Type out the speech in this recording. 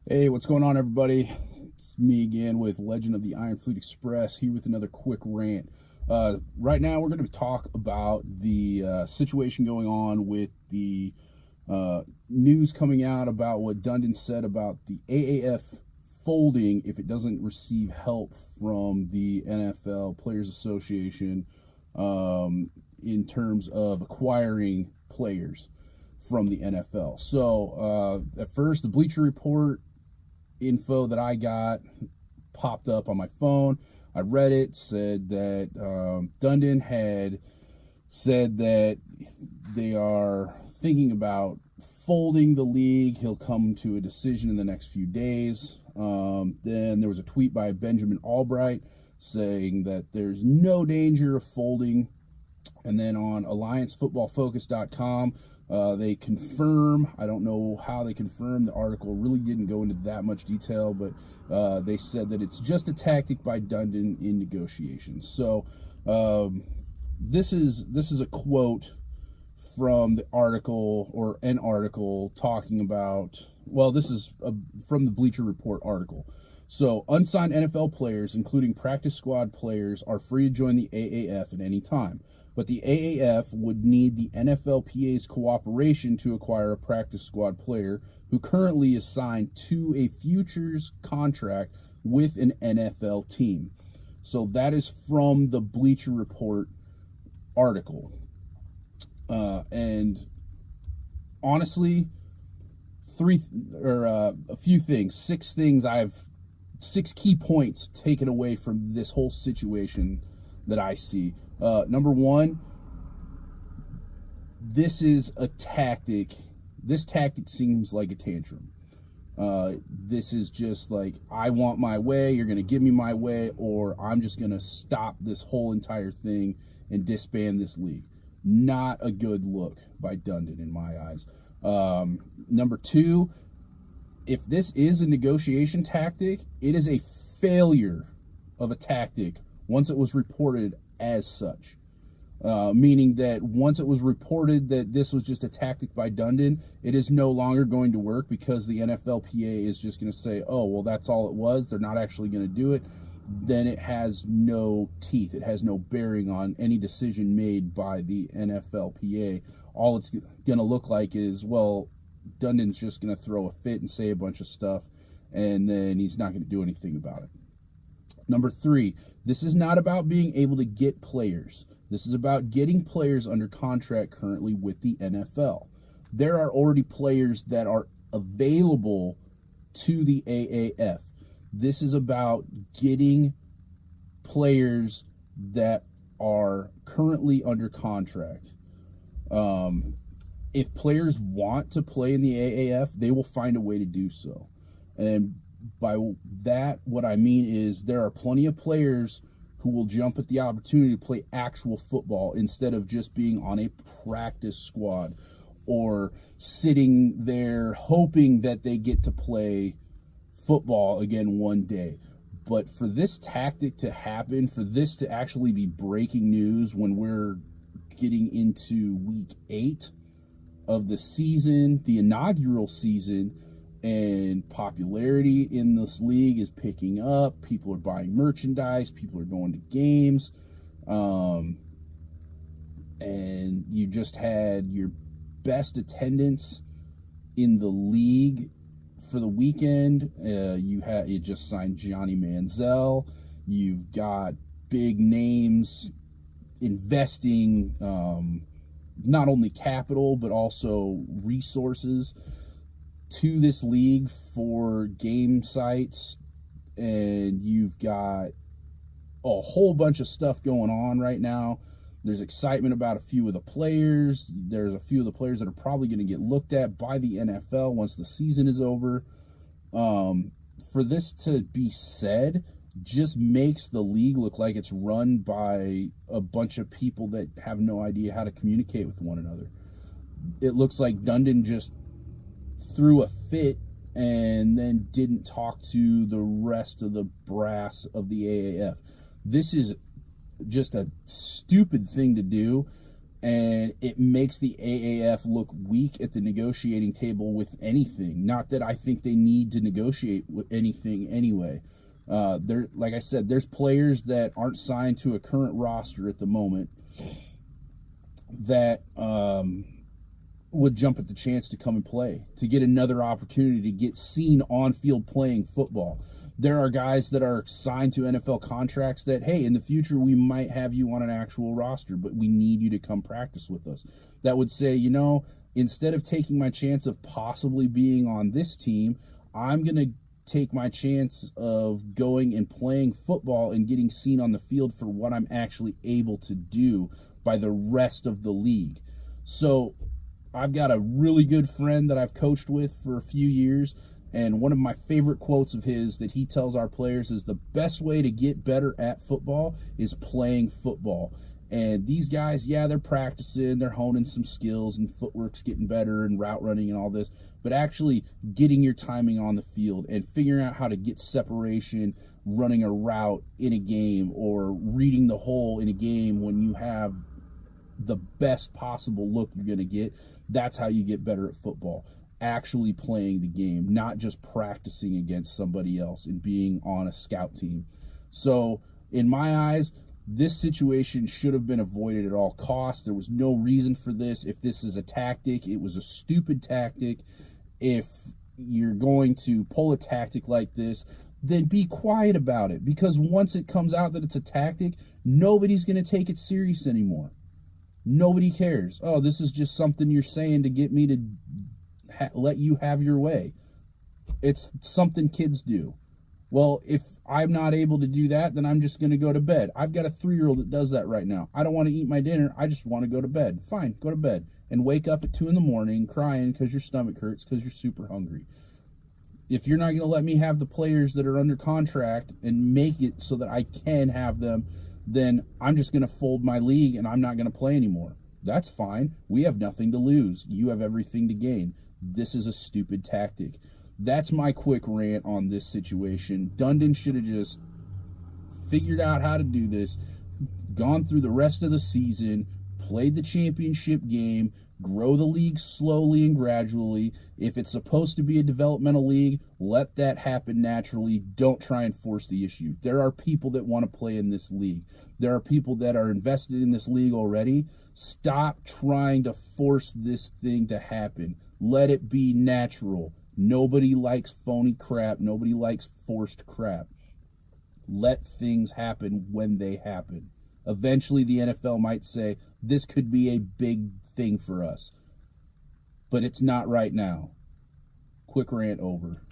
Hey, what's going on, everybody? It's me again with Legend of the Iron Fleet Express, here with another quick rant. Right now, we're going to talk about the situation going on with the news coming out about what Dundon said about the AAF folding if it doesn't receive help from the NFL Players Association in terms of acquiring players from the NFL. So, at first, the Bleacher Report info that I got popped up on my phone. I read it, said that Dundon had said that they are thinking about folding the league. He'll come to a decision in the next few days. Then there was a tweet by Benjamin Albright saying that there's no danger of folding. And then on AllianceFootballFocus.com, they confirm. I don't know how they confirm. The article really didn't go into that much detail, but they said that it's just a tactic by Dundon in negotiations. So this is a quote from the article, or an article talking about. Well, this is from the Bleacher Report article. So, unsigned NFL players, including practice squad players, are free to join the AAF at any time. But the AAF would need the NFLPA's cooperation to acquire a practice squad player who currently is signed to a futures contract with an NFL team. So that is from the Bleacher Report article. And honestly, a few things, six key points taken away from this whole situation that I see. Number one, this is a tactic. This tactic seems like a tantrum. This is just like, I want my way, you're going to give me my way, or I'm just going to stop this whole entire thing and disband this league. Not a good look by Dundon in my eyes. Number two, if this is a negotiation tactic, it is a failure of a tactic once it was reported as such. Meaning that once it was reported that this was just a tactic by Dundon, it is no longer going to work because the NFLPA is just going to say, oh, well, that's all it was. They're not actually going to do it. Then it has no teeth. It has no bearing on any decision made by the NFLPA. All it's going to look like is, well, Dundon's just going to throw a fit and say a bunch of stuff, and then he's not going to do anything about it. Number three, this is not about being able to get players. This is about getting players under contract currently with the NFL. There are already players that are available to the AAF. This is about getting players that are currently under contract. If players want to play in the AAF, they will find a way to do so. And by that, what I mean is there are plenty of players who will jump at the opportunity to play actual football instead of just being on a practice squad or sitting there hoping that they get to play football again one day. But for this tactic to happen, for this to actually be breaking news when we're getting into week 8 of the season, the inaugural season, and popularity in this league is picking up. People are buying merchandise. People are going to games. And you just had your best attendance in the league for the weekend. You just signed Johnny Manziel. You've got big names investing not only capital but also resources to this league for game sites, and you've got a whole bunch of stuff going on right now. There's excitement about a few of the players. There's a few of the players that are probably going to get looked at by the NFL once the season is over. For this to be said just makes the league look like it's run by a bunch of people that have no idea how to communicate with one another. It looks like Dundon just threw a fit and then didn't talk to the rest of the brass of the AAF. This is just a stupid thing to do, And it makes the AAF look weak at the negotiating table with anything. Not that I think they need to negotiate with anything anyway. Like I said, there's players that aren't signed to a current roster at the moment that would jump at the chance to come and play, to get another opportunity to get seen on field playing football. There are guys that are signed to NFL contracts that, hey, in the future we might have you on an actual roster, but we need you to come practice with us. That would say, you know, instead of taking my chance of possibly being on this team, I'm going to take my chance of going and playing football and getting seen on the field for what I'm actually able to do by the rest of the league. So I've got a really good friend that I've coached with for a few years, and one of my favorite quotes of his that he tells our players is the best way to get better at football is playing football. And these guys, yeah, they're practicing, they're honing some skills, and footwork's getting better, and route running and all this, but actually getting your timing on the field and figuring out how to get separation running a route in a game, or reading the hole in a game when you have the best possible look you're going to get. That's how you get better at football. Actually playing the game, not just practicing against somebody else and being on a scout team. So in my eyes, this situation should have been avoided at all costs. There was no reason for this. If this is a tactic, it was a stupid tactic. If you're going to pull a tactic like this, then be quiet about it, because once it comes out that it's a tactic, nobody's going to take it serious anymore. Nobody cares. Oh, this is just something you're saying to get me to let you have your way. It's something kids do. Well, if I'm not able to do that, then I'm just going to go to bed. I've got a 3-year-old that does that right now. I don't want to eat my dinner. I just want to go to bed. Fine, go to bed. And wake up at 2 in the morning crying because your stomach hurts because you're super hungry. If you're not going to let me have the players that are under contract and make it so that I can have them, then I'm just going to fold my league and I'm not going to play anymore. That's fine. We have nothing to lose. You have everything to gain. This is a stupid tactic. That's my quick rant on this situation. Dundon should have just figured out how to do this, gone through the rest of the season, played the championship game, grow the league slowly and gradually. If it's supposed to be a developmental league, let that happen naturally. Don't try and force the issue. There are people that want to play in this league. There are people that are invested in this league already. Stop trying to force this thing to happen. Let it be natural. Nobody likes phony crap. Nobody likes forced crap. Let things happen when they happen. Eventually, the NFL might say, this could be a big thing for us. But it's not right now. Quick rant over.